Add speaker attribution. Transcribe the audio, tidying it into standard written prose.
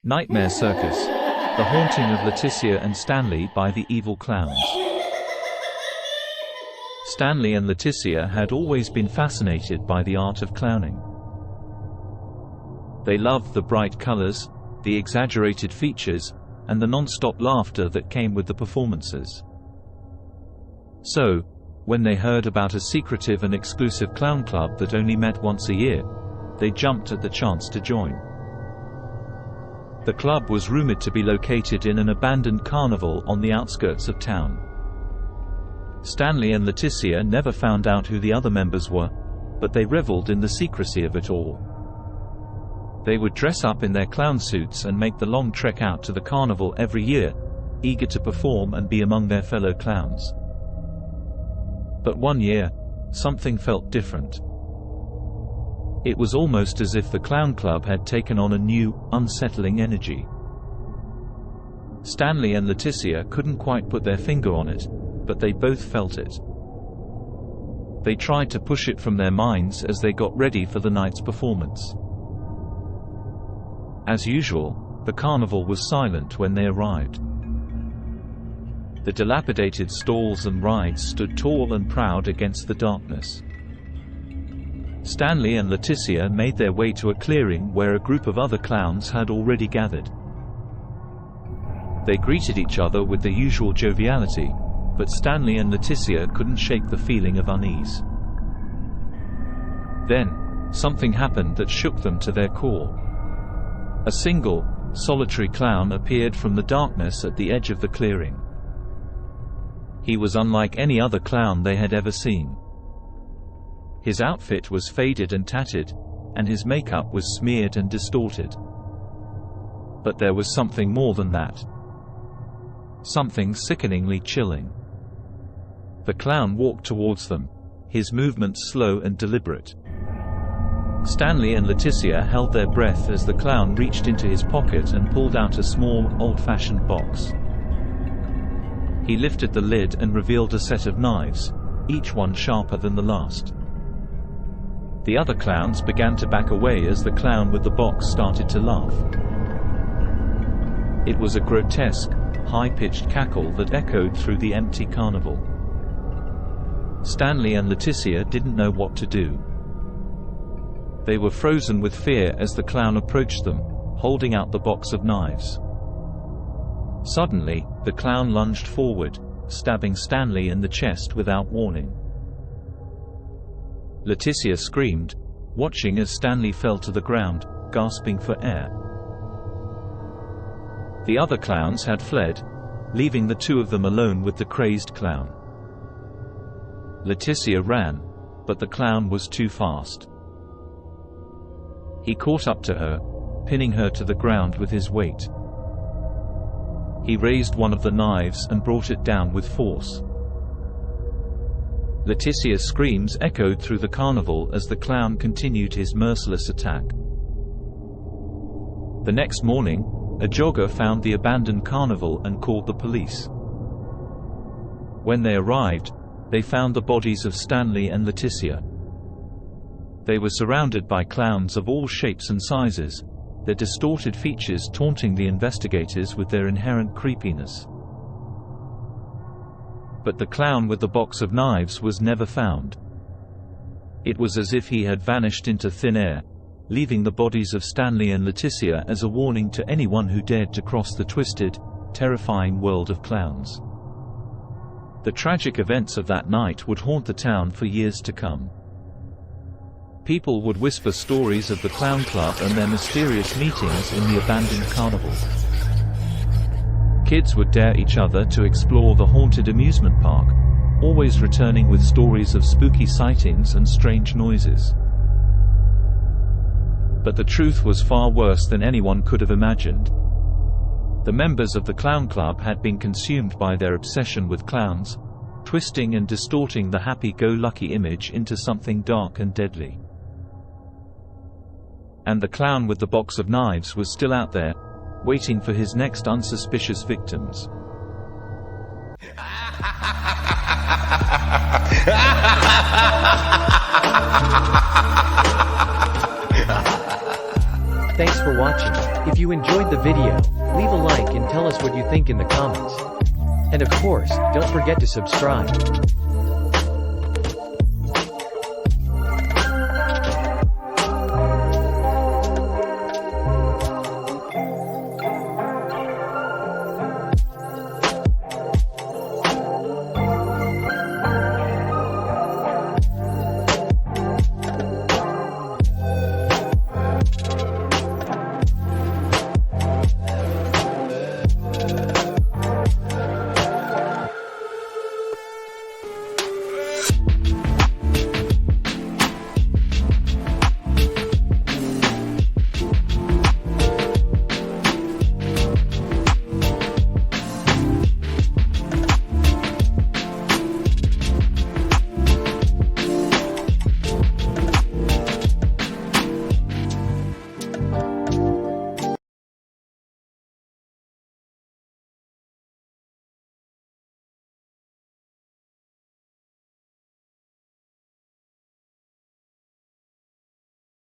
Speaker 1: Nightmare Circus, the haunting of Leticia and Stanley by the evil clowns. Stanley and Leticia had always been fascinated by the art of clowning. They loved the bright colors, the exaggerated features, and the non-stop laughter that came with the performances. So, when they heard about a secretive and exclusive clown club that only met once a year, they jumped at the chance to join. The club was rumored to be located in an abandoned carnival on the outskirts of town. Stanley and Leticia never found out who the other members were, but they reveled in the secrecy of it all. They would dress up in their clown suits and make the long trek out to the carnival every year, eager to perform and be among their fellow clowns. But one year, something felt different. It was almost as if the clown club had taken on a new, unsettling energy. Stanley and Leticia couldn't quite put their finger on it, but they both felt it. They tried to push it from their minds as they got ready for the night's performance. As usual, the carnival was silent when they arrived. The dilapidated stalls and rides stood tall and proud against the darkness. Stanley and Leticia made their way to a clearing where a group of other clowns had already gathered. They greeted each other with the usual joviality, but Stanley and Leticia couldn't shake the feeling of unease. Then, something happened that shook them to their core. A single, solitary clown appeared from the darkness at the edge of the clearing. He was unlike any other clown they had ever seen. His outfit was faded and tattered, and his makeup was smeared and distorted. But there was something more than that. Something sickeningly chilling. The clown walked towards them, his movements slow and deliberate. Stanley and Leticia held their breath as the clown reached into his pocket and pulled out a small, old-fashioned box. He lifted the lid and revealed a set of knives, each one sharper than the last. The other clowns began to back away as the clown with the box started to laugh. It was a grotesque, high-pitched cackle that echoed through the empty carnival. Stanley and Leticia didn't know what to do. They were frozen with fear as the clown approached them, holding out the box of knives. Suddenly, the clown lunged forward, stabbing Stanley in the chest without warning. Leticia screamed, watching as Stanley fell to the ground, gasping for air. The other clowns had fled, leaving the two of them alone with the crazed clown. Leticia ran, but the clown was too fast. He caught up to her, pinning her to the ground with his weight. He raised one of the knives and brought it down with force. Leticia's screams echoed through the carnival as the clown continued his merciless attack. The next morning, a jogger found the abandoned carnival and called the police. When they arrived, they found the bodies of Stanley and Leticia. They were surrounded by clowns of all shapes and sizes, their distorted features taunting the investigators with their inherent creepiness. But the clown with the box of knives was never found. It was as if he had vanished into thin air, leaving the bodies of Stanley and Leticia as a warning to anyone who dared to cross the twisted, terrifying world of clowns. The tragic events of that night would haunt the town for years to come. People would whisper stories of the clown club and their mysterious meetings in the abandoned carnival. Kids would dare each other to explore the haunted amusement park, always returning with stories of spooky sightings and strange noises. But the truth was far worse than anyone could have imagined. The members of the clown club had been consumed by their obsession with clowns, twisting and distorting the happy-go-lucky image into something dark and deadly. And the clown with the box of knives was still out there, waiting for his next unsuspicious victims.
Speaker 2: Thanks for watching. If you enjoyed the video, leave a like and tell us what you think in the comments. And of course, don't forget to subscribe.